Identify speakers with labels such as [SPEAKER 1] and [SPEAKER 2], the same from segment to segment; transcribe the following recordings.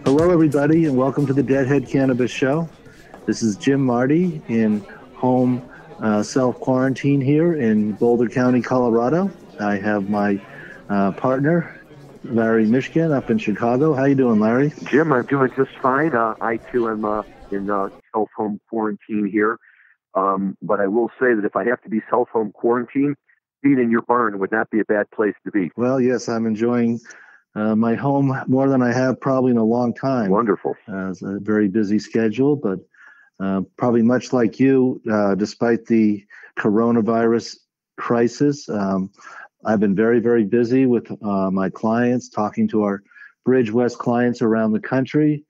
[SPEAKER 1] Hello, everybody, and welcome to the Deadhead Cannabis Show. This is Jim Marty in home self-quarantine here in Boulder County, Colorado. I have my partner, Larry Mishkin, up in Chicago. How you doing, Larry?
[SPEAKER 2] Jim, I'm doing just fine. I, too, am in self-home quarantine here. But I will say that if I have to be self-home quarantine, being in your barn would not be a bad place to be.
[SPEAKER 1] Well, yes, I'm enjoying my home more than I have probably in a long time.
[SPEAKER 2] Wonderful.
[SPEAKER 1] It's a very busy schedule, but probably much like you, despite the coronavirus crisis, I've been very, very busy with my clients, talking to our Bridge West clients around the country.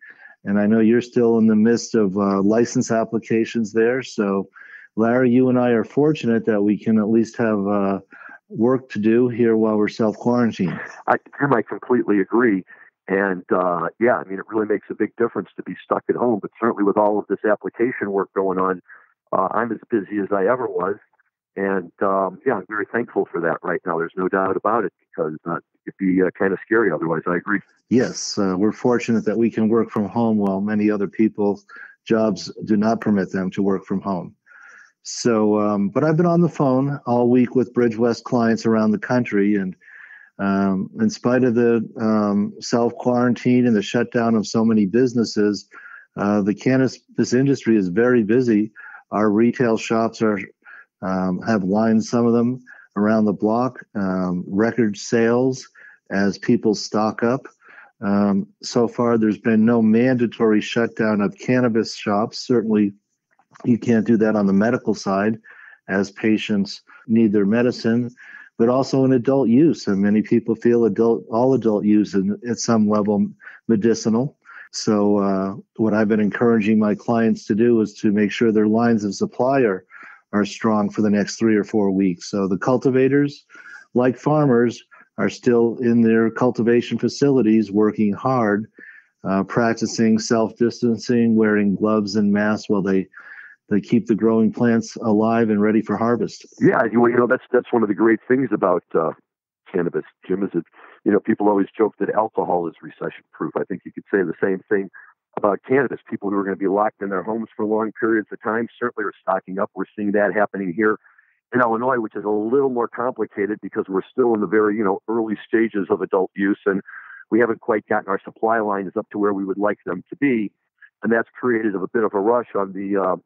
[SPEAKER 1] And I know you're still in the midst of license applications there. So, Larry, you and I are fortunate that we can at least have work to do here while we're self-quarantined.
[SPEAKER 2] Jim, I completely agree. And yeah, I mean, it really makes a big difference to be stuck at home. But certainly with all of this application work going on, I'm as busy as I ever was. And yeah, I'm very thankful for that right now. There's no doubt about it, because it'd be kind of scary otherwise. I agree.
[SPEAKER 1] Yes, we're fortunate that we can work from home while many other people's jobs do not permit them to work from home. So, but I've been on the phone all week with Bridge West clients around the country, and in spite of the self-quarantine and the shutdown of so many businesses, the cannabis industry is very busy. Our retail shops are have lines, some of them, around the block, record sales as people stock up. So far, there's been no mandatory shutdown of cannabis shops. Certainly, you can't do that on the medical side as patients need their medicine, but also in adult use. And many people feel all adult use is at some level medicinal. So what I've been encouraging my clients to do is to make sure their lines of supply are strong for the next 3 or 4 weeks. So the cultivators, like farmers, are still in their cultivation facilities working hard, practicing self-distancing, wearing gloves and masks while they keep the growing plants alive and ready for harvest.
[SPEAKER 2] Yeah, that's one of the great things about cannabis, Jim, is that, people always joke that alcohol is recession-proof. I think you could say the same thing about cannabis. People who are going to be locked in their homes for long periods of time certainly are stocking up. We're seeing that happening here in Illinois, which is a little more complicated because we're still in the very, early stages of adult use, and we haven't quite gotten our supply lines up to where we would like them to be, and that's created a bit of a rush on the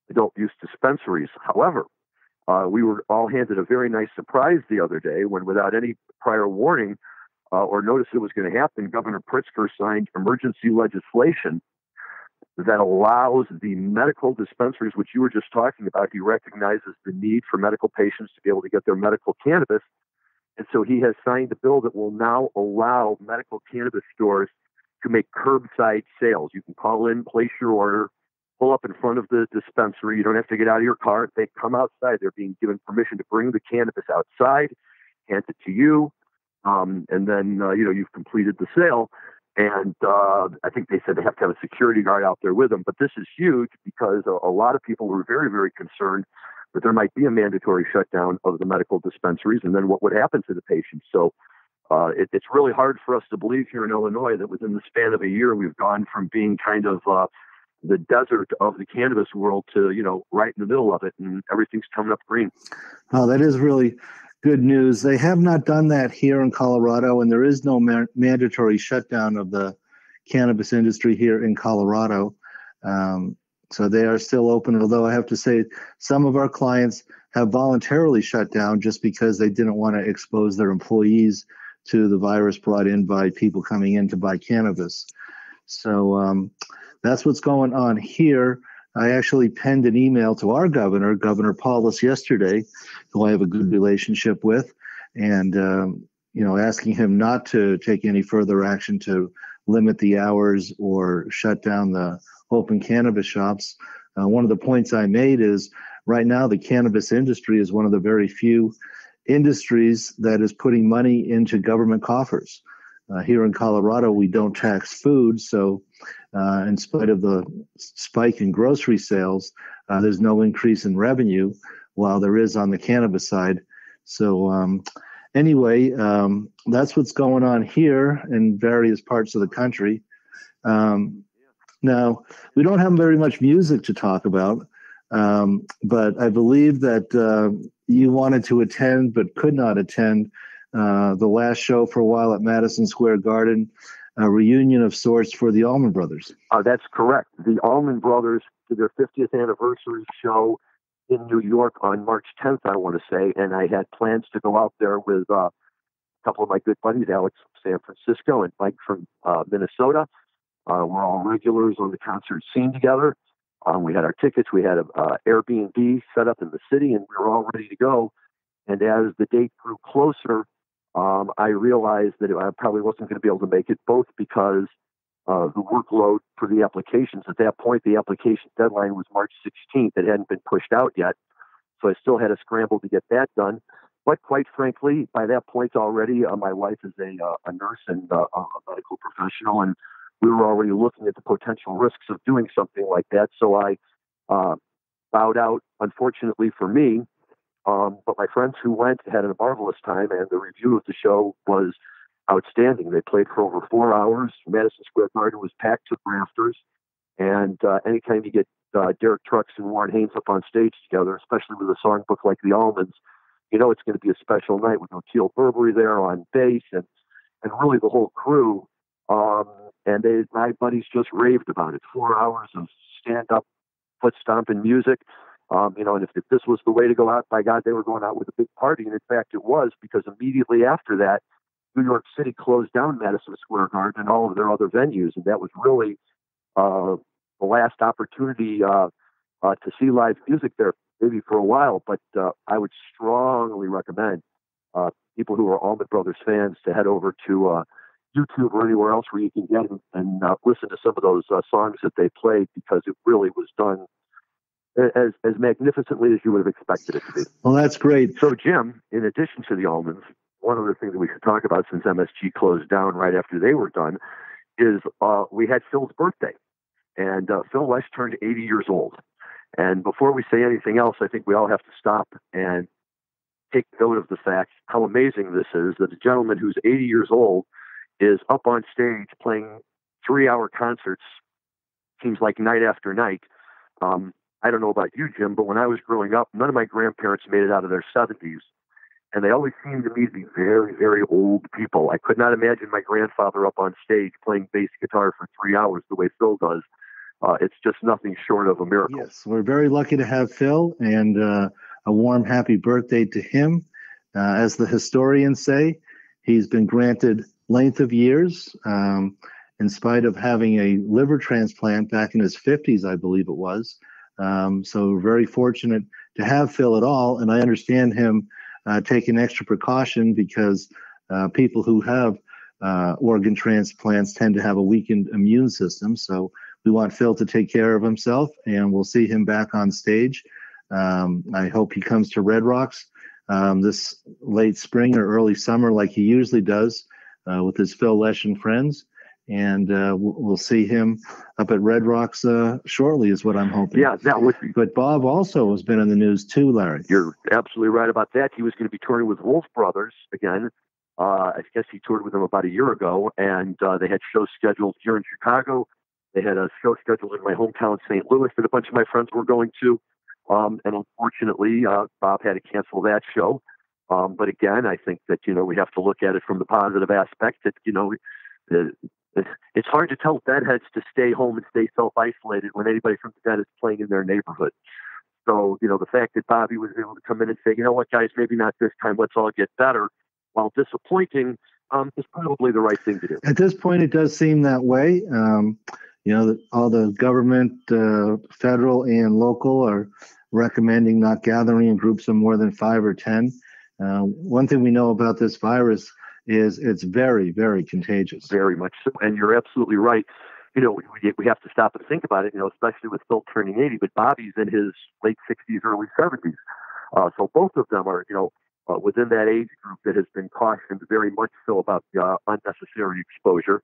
[SPEAKER 2] adult use dispensaries. However, we were all handed a very nice surprise the other day when, without any prior warning or notice it was going to happen, Governor Pritzker signed emergency legislation that allows the medical dispensaries, which you were just talking about. He recognizes the need for medical patients to be able to get their medical cannabis. And so he has signed a bill that will now allow medical cannabis stores to make curbside sales. You can call in, place your order, pull up in front of the dispensary. You don't have to get out of your car. They come outside. They're being given permission to bring the cannabis outside, hand it to you, and then, you've completed the sale. And I think they said they have to have a security guard out there with them. But this is huge because a lot of people were very, very concerned that there might be a mandatory shutdown of the medical dispensaries, and then what would happen to the patients. So it's really hard for us to believe here in Illinois that within the span of a year, we've gone from being kind of the desert of the cannabis world to, right in the middle of it, and everything's coming up green.
[SPEAKER 1] Oh, that is really good news. They have not done that here in Colorado, and there is no mandatory shutdown of the cannabis industry here in Colorado. So they are still open, although I have to say some of our clients have voluntarily shut down just because they didn't want to expose their employees to the virus brought in by people coming in to buy cannabis. So that's what's going on here. I actually penned an email to our governor, Governor Paulus, yesterday, who I have a good relationship with, and asking him not to take any further action to limit the hours or shut down the open cannabis shops. One of the points I made is right now the cannabis industry is one of the very few industries that is putting money into government coffers. Here in Colorado, we don't tax food, so in spite of the spike in grocery sales, there's no increase in revenue, while there is on the cannabis side. So anyway, that's what's going on here in various parts of the country. Now, we don't have very much music to talk about, but I believe that you wanted to attend but could not attend the last show for a while at Madison Square Garden, a reunion of sorts for the Allman Brothers.
[SPEAKER 2] That's correct. The Allman Brothers did their 50th anniversary show in New York on March 10th, I want to say, and I had plans to go out there with a couple of my good buddies, Alex from San Francisco and Mike from Minnesota. We're all regulars on the concert scene together. We had our tickets. We had an Airbnb set up in the city, and we were all ready to go. And as the date grew closer, I realized that I probably wasn't going to be able to make it, both because the workload for the applications. At that point, the application deadline was March 16th. It hadn't been pushed out yet. So I still had to scramble to get that done. But quite frankly, by that point already, my wife is a nurse and a medical professional, and we were already looking at the potential risks of doing something like that. So I bowed out, unfortunately for me. But my friends who went had a marvelous time, and the review of the show was outstanding. They played for over 4 hours. Madison Square Garden was packed to the rafters. And anytime you get Derek Trucks and Warren Haynes up on stage together, especially with a songbook like the Almonds, you know it's going to be a special night with Teal Burberry there on bass and really the whole crew. And my buddies just raved about it. 4 hours of stand-up, foot-stomping music. And if this was the way to go out, by God, they were going out with a big party. And in fact, it was, because immediately after that, New York City closed down Madison Square Garden and all of their other venues. And that was really the last opportunity to see live music there, maybe for a while. But I would strongly recommend people who are Allman Brothers fans to head over to YouTube or anywhere else where you can get them and listen to some of those songs that they played, because it really was done as magnificently as you would have expected it to be.
[SPEAKER 1] Well, that's great.
[SPEAKER 2] So, Jim, in addition to the Almonds, one other thing that we should talk about, since MSG closed down right after they were done, is we had Phil's birthday. And Phil West turned 80 years old. And before we say anything else, I think we all have to stop and take note of the fact how amazing this is, that a gentleman who's 80 years old is up on stage playing 3-hour concerts, seems like night after night. I don't know about you, Jim, but when I was growing up, none of my grandparents made it out of their 70s. And they always seemed to me to be very, very old people. I could not imagine my grandfather up on stage playing bass guitar for 3 hours the way Phil does. It's just nothing short of a miracle.
[SPEAKER 1] Yes, we're very lucky to have Phil, and a warm, happy birthday to him. As the historians say, he's been granted length of years, in spite of having a liver transplant back in his 50s, I believe it was. So we're very fortunate to have Phil at all, and I understand him taking extra precaution because people who have organ transplants tend to have a weakened immune system. So we want Phil to take care of himself, and we'll see him back on stage. I hope he comes to Red Rocks this late spring or early summer like he usually does with his Phil Lesh and friends. And we'll see him up at Red Rocks shortly, is what I'm hoping.
[SPEAKER 2] Yeah, that would be.
[SPEAKER 1] But Bob also has been in the news too, Larry.
[SPEAKER 2] You're absolutely right about that. He was going to be touring with Wolf Brothers again. I guess he toured with them about a year ago, and they had shows scheduled here in Chicago. They had a show scheduled in my hometown, St. Louis, that a bunch of my friends were going to. And unfortunately, Bob had to cancel that show. But again, I think that, we have to look at it from the positive aspect that, it's hard to tell bedheads to stay home and stay self-isolated when anybody from the dead is playing in their neighborhood. So, the fact that Bobby was able to come in and say, you know what, guys, maybe not this time, let's all get better, while disappointing, is probably the right thing to do.
[SPEAKER 1] At this point, it does seem that way. All the government, federal and local, are recommending not gathering in groups of more than 5 or 10. One thing we know about this virus is it's very, very contagious.
[SPEAKER 2] Very much so. And you're absolutely right. We have to stop and think about it, especially with Phil turning 80, but Bobby's in his late 60s, early 70s. So both of them are, within that age group that has been cautioned very much so about unnecessary exposure.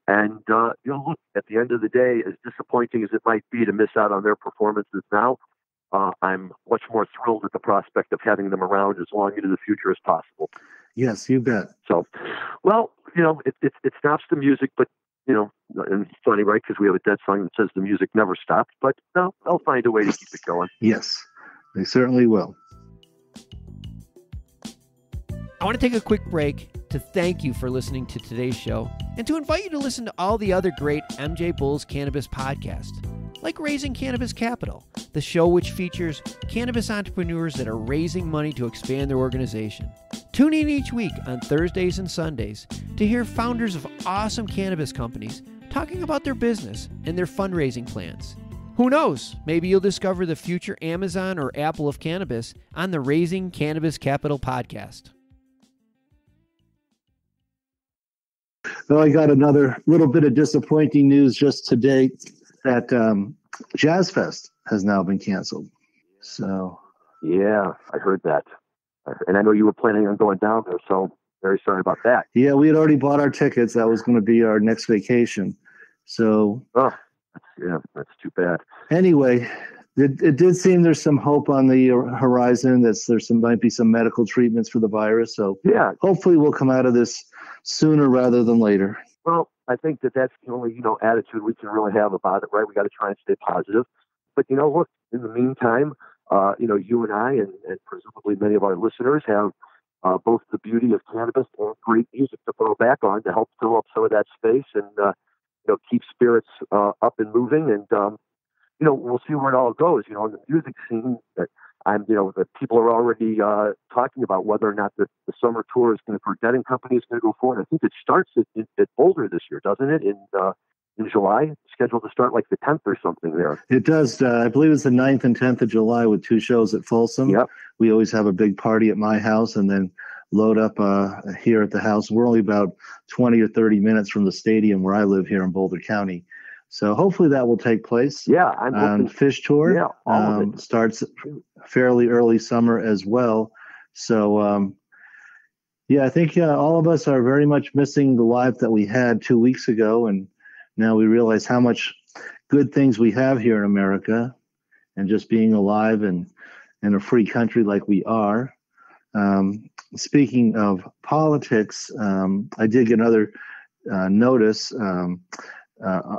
[SPEAKER 2] And, look, at the end of the day, as disappointing as it might be to miss out on their performances now, I'm much more thrilled at the prospect of having them around as long into the future as possible.
[SPEAKER 1] Yes, you bet.
[SPEAKER 2] So, well, it stops the music, but, and it's funny, right? Because we have a dead song that says the music never stops, but no, they'll find a way to keep it going.
[SPEAKER 1] Yes, they certainly will.
[SPEAKER 3] I want to take a quick break to thank you for listening to today's show and to invite you to listen to all the other great MJBulls Cannabis podcasts, like Raising Cannabis Capital, the show which features cannabis entrepreneurs that are raising money to expand their organization. Tune in each week on Thursdays and Sundays to hear founders of awesome cannabis companies talking about their business and their fundraising plans. Who knows? Maybe you'll discover the future Amazon or Apple of cannabis on the Raising Cannabis Capital podcast.
[SPEAKER 1] Well, I got another little bit of disappointing news just today that Jazz Fest has now been canceled. So,
[SPEAKER 2] yeah, I heard that. And I know you were planning on going down there, so very sorry about that.
[SPEAKER 1] Yeah, we had already bought our tickets. That was going to be our next vacation. So,
[SPEAKER 2] that's too bad.
[SPEAKER 1] Anyway, it did seem there's some hope on the horizon. Might be some medical treatments for the virus. So,
[SPEAKER 2] yeah,
[SPEAKER 1] hopefully we'll come out of this sooner rather than later.
[SPEAKER 2] Well, I think that's the only, attitude we can really have about it, right? We got to try and stay positive. But, look, in the meantime, you and I and presumably many of our listeners have both the beauty of cannabis and great music to fall back on to help fill up some of that space and, keep spirits up and moving. And, we'll see where it all goes. In the music scene, the people are already talking about whether or not the summer tour for Dead & Company is going to go forward. I think it starts at Boulder this year, doesn't it? In July, it's scheduled to start like the 10th or something there.
[SPEAKER 1] It does. I believe it's the 9th and 10th of July with 2 shows at Folsom.
[SPEAKER 2] Yep.
[SPEAKER 1] We always have a big party at my house and then load up here at the house. We're only about 20 or 30 minutes from the stadium where I live here in Boulder County. So hopefully that will take place.
[SPEAKER 2] Yeah, I'm hoping.
[SPEAKER 1] Fish Tour.
[SPEAKER 2] Yeah, all of it.
[SPEAKER 1] Starts fairly early summer as well. So, I think all of us are very much missing the life that we had 2 weeks ago. And now we realize how much good things we have here in America and just being alive and in a free country like we are. Speaking of politics, I did get another notice.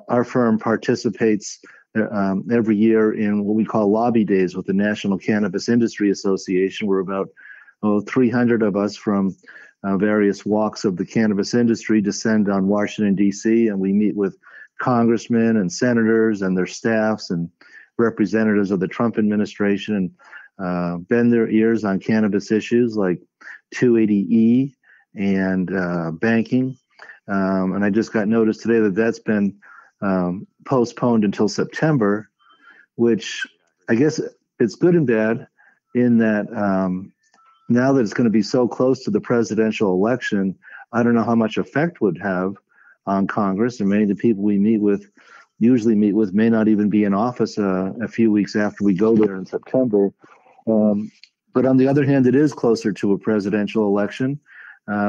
[SPEAKER 1] Our firm participates every year in what we call lobby days with the National Cannabis Industry Association. We're about 300 of us from various walks of the cannabis industry descend on Washington, D.C., and we meet with congressmen and senators and their staffs and representatives of the Trump administration and bend their ears on cannabis issues like 280E and banking. And I just got notice today that that's been postponed until September, which I guess it's good and bad in that now that it's going to be so close to the presidential election, I don't know how much effect would have on Congress. And many of the people we usually meet with may not even be in office a few weeks after we go there in September. But on the other hand, it is closer to a presidential election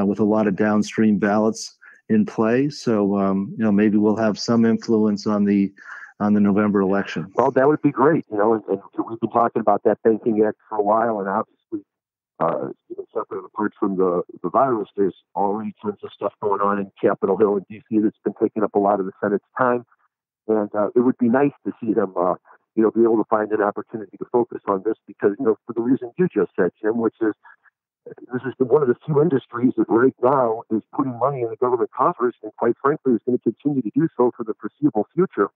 [SPEAKER 1] with a lot of downstream ballots in play. So, maybe we'll have some influence on the November election.
[SPEAKER 2] Well, that would be great. And we've been talking about that Banking Act for a while, and obviously, separate and apart from the virus, there's already tons of stuff going on in Capitol Hill and D.C. that's been taking up a lot of the Senate's time. And it would be nice to see them, be able to find an opportunity to focus on this because, for the reason you just said, Jim, which is this is one of the few industries that right now is putting money in the government coffers and quite frankly is going to continue to do so for the foreseeable future.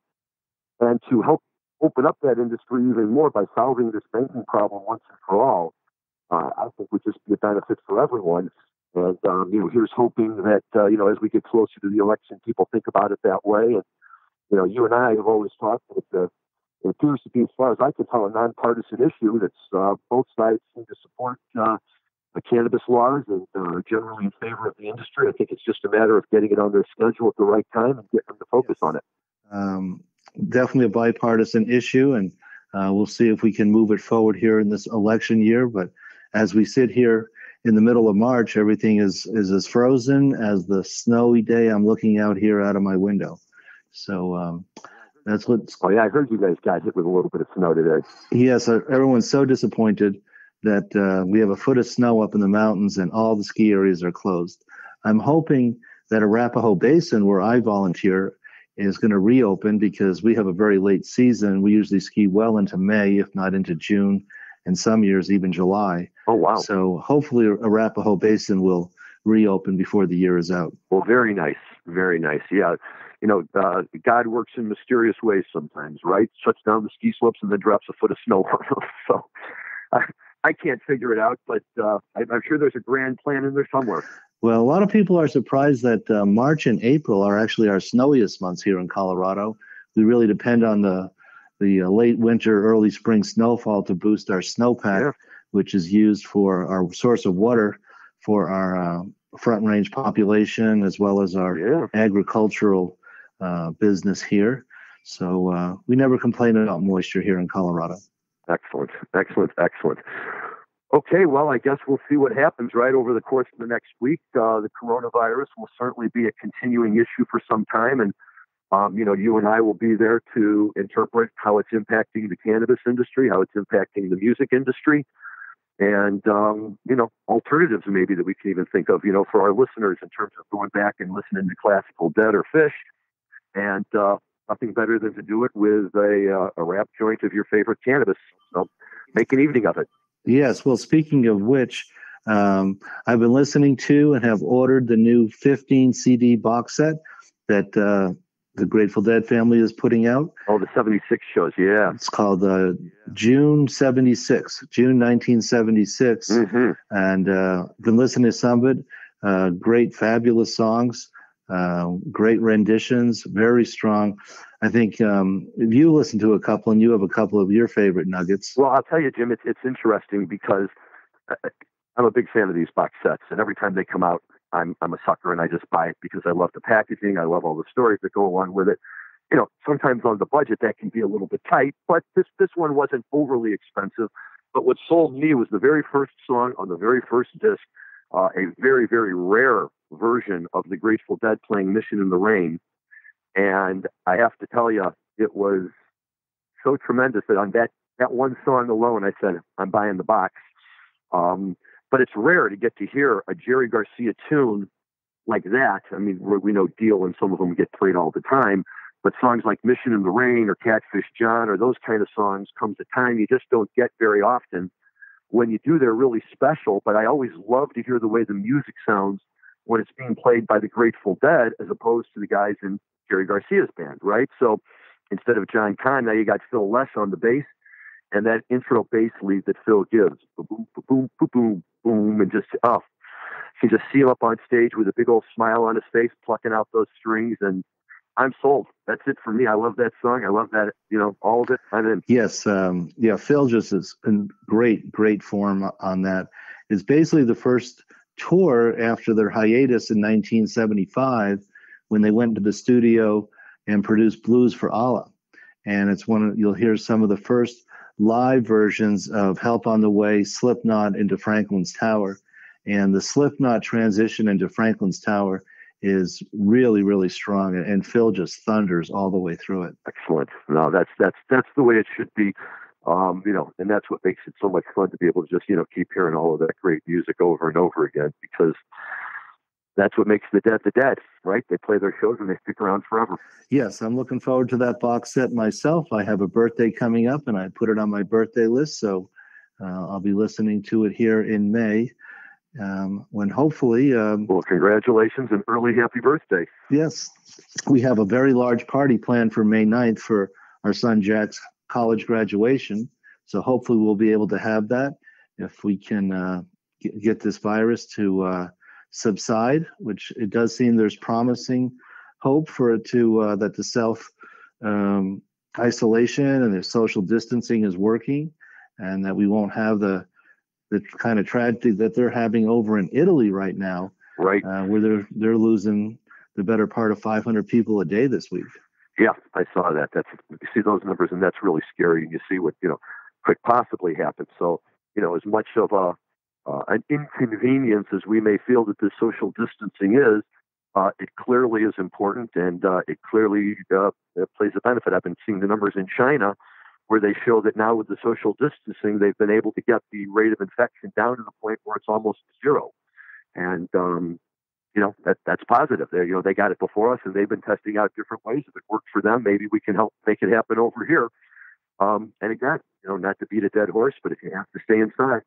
[SPEAKER 2] And to help open up that industry even more by solving this banking problem once and for all, I think would just be a benefit for everyone. And, here's hoping that, as we get closer to the election, people think about it that way. And, you and I have always talked that it appears to be, as far as I can tell, a nonpartisan issue that's both sides seem to support cannabis laws and generally in favor of the industry. I think it's just a matter of getting it on their schedule at the right time and getting them to focus on it.
[SPEAKER 1] Definitely a bipartisan issue, and we'll see if we can move it forward here in this election year. But as we sit here in the middle of March, everything is as frozen as the snowy day I'm looking out here out of my window. So that's what's...
[SPEAKER 2] Oh, yeah, I heard you guys got hit with a little bit of snow today.
[SPEAKER 1] Yes, everyone's so disappointed that we have a foot of snow up in the mountains and all the ski areas are closed. I'm hoping that Arapahoe Basin, where I volunteer, is going to reopen because we have a very late season. We usually ski well into May, if not into June, and some years even July.
[SPEAKER 2] Oh, wow.
[SPEAKER 1] So hopefully Arapahoe Basin will reopen before the year is out.
[SPEAKER 2] Well, very nice. Very nice. Yeah. You know, God works in mysterious ways sometimes, right? Shuts down the ski slopes and then drops a foot of snow on them. So I can't figure it out, but I'm sure there's a grand plan in there somewhere.
[SPEAKER 1] Well, a lot of people are surprised that March and April are actually our snowiest months here in Colorado. We really depend on the late winter, early spring snowfall to boost our snowpack, which is used for our source of water for our front range population, as well as our agricultural business here. So we never complain about moisture here in Colorado.
[SPEAKER 2] Excellent, excellent, excellent. Okay, well, I guess we'll see what happens right over the course of the next week. The coronavirus will certainly be a continuing issue for some time, and you know, you and I will be there to interpret how it's impacting the cannabis industry, how it's impacting the music industry, and you know, alternatives maybe that we can even think of, you know, for our listeners in terms of going back and listening to classical Dead or Fish, and nothing better than to do it with a wrap joint of your favorite cannabis. So make an evening of it.
[SPEAKER 1] Yes. Well, speaking of which, I've been listening to and have ordered the new 15 CD box set that the Grateful Dead family is putting out.
[SPEAKER 2] Oh, the 76 shows. Yeah.
[SPEAKER 1] It's called June 76, June 1976. Mm-hmm. And been listening to some of it. Great, fabulous songs. Great renditions, very strong. I think if you listen to a couple and you have a couple of your favorite nuggets.
[SPEAKER 2] Well, I'll tell you, Jim, it's interesting because I'm a big fan of these box sets, and every time they come out, I'm a sucker and I just buy it because I love the packaging. I love all the stories that go along with it. You know, sometimes on the budget that can be a little bit tight, but this one wasn't overly expensive. But what sold me was the very first song on the very first disc, a very, very rare version of the Grateful Dead playing Mission in the Rain. And I have to tell you, it was so tremendous that on that one song alone, I said, I'm buying the box. But it's rare to get to hear a Jerry Garcia tune like that. I mean, we know Deal and some of them get played all the time, but songs like Mission in the Rain or Catfish John or those kind of songs comes a time you just don't get very often. When you do, they're really special, but I always love to hear the way the music sounds when it's being played by the Grateful Dead as opposed to the guys in Jerry Garcia's band, right? So instead of John Conn, now you got Phil Lesh on the bass, and that intro bass lead that Phil gives, boom, boom, boom, boom, boom, and just, you can just see him up on stage with a big old smile on his face, plucking out those strings, and I'm sold. That's it for me. I love that song. I love that, you know, all of it. I'm in.
[SPEAKER 1] Yes. Phil just is in great form on that. It's basically the first tour after their hiatus in 1975 when they went to the studio and produced Blues for Allah. And it's you'll hear some of the first live versions of Help on the Way, Slipknot into Franklin's Tower. And the Slipknot transition into Franklin's Tower is really, really strong, and Phil just thunders all the way through it.
[SPEAKER 2] Excellent. No, that's the way it should be. You know, and that's what makes it so much fun to be able to just, you know, keep hearing all of that great music over and over again, because that's what makes the Dead, right? They play their shows and they stick around forever.
[SPEAKER 1] Yes, I'm looking forward to that box set myself. I have a birthday coming up, and I put it on my birthday list, so I'll be listening to it here in May. When hopefully...
[SPEAKER 2] well, congratulations and early happy birthday.
[SPEAKER 1] Yes. We have a very large party planned for May 9th for our son Jack's college graduation. So hopefully we'll be able to have that if we can get this virus to subside, which it does seem there's promising hope for it to, that the self-isolation and the social distancing is working, and that we won't have the the kind of tragedy that they're having over in Italy right now,
[SPEAKER 2] right?
[SPEAKER 1] Where they're losing the better part of 500 people a day this week.
[SPEAKER 2] Yeah, I saw that. You see those numbers, and that's really scary. And you see what could possibly happen. So as much of an inconvenience as we may feel that this social distancing is, it clearly is important, and it clearly plays a benefit. I've been seeing the numbers in China where they show that now with the social distancing, they've been able to get the rate of infection down to the point where it's almost zero. And, that's positive. They got it before us, and they've been testing out different ways. If it worked for them, maybe we can help make it happen over here. And again, not to beat a dead horse, but if you have to stay inside,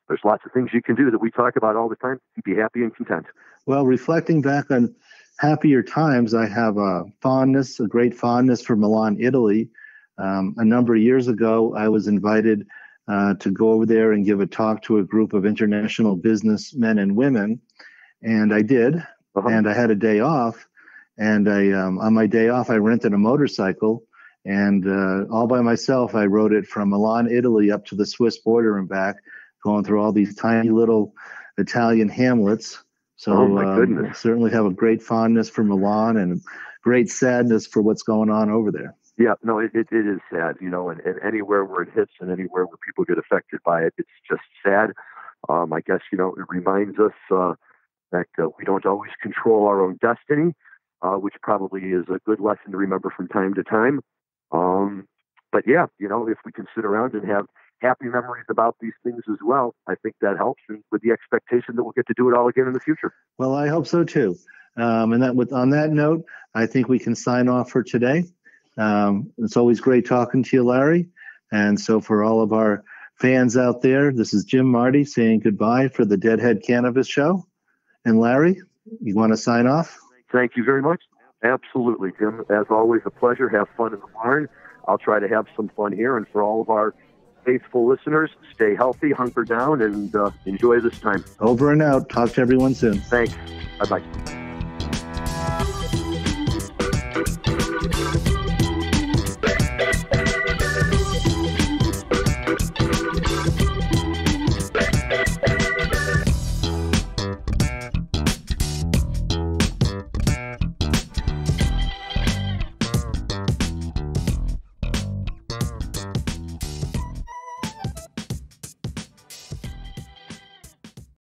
[SPEAKER 2] there's lots of things you can do that we talk about all the time to be happy and content.
[SPEAKER 1] Well, reflecting back on happier times, I have a great fondness for Milan, Italy. A number of years ago, I was invited to go over there and give a talk to a group of international businessmen and women. And I did. Uh-huh. And I had a day off. And on my day off, I rented a motorcycle. And all by myself, I rode it from Milan, Italy, up to the Swiss border and back, going through all these tiny little Italian hamlets. So
[SPEAKER 2] my goodness.
[SPEAKER 1] Certainly have a great fondness for Milan and great sadness for what's going on over there.
[SPEAKER 2] Yeah, no, it is sad, and anywhere where it hits and anywhere where people get affected by it, it's just sad. I guess, it reminds us that we don't always control our own destiny, which probably is a good lesson to remember from time to time. But yeah, if we can sit around and have happy memories about these things as well, I think that helps, and with the expectation that we'll get to do it all again in the future.
[SPEAKER 1] Well, I hope so too. And on that note, I think we can sign off for today. It's always great talking to you, Larry. And so for all of our fans out there, this is Jim Marty saying goodbye for the Deadhead Cannabis Show. And Larry, you want to sign off?
[SPEAKER 2] Thank you very much. Absolutely, Jim. As always, a pleasure. Have fun in the barn. I'll try to have some fun here. And for all of our faithful listeners, stay healthy, hunker down, and enjoy this time.
[SPEAKER 1] Over and out. Talk to everyone soon.
[SPEAKER 2] Thanks. Bye-bye.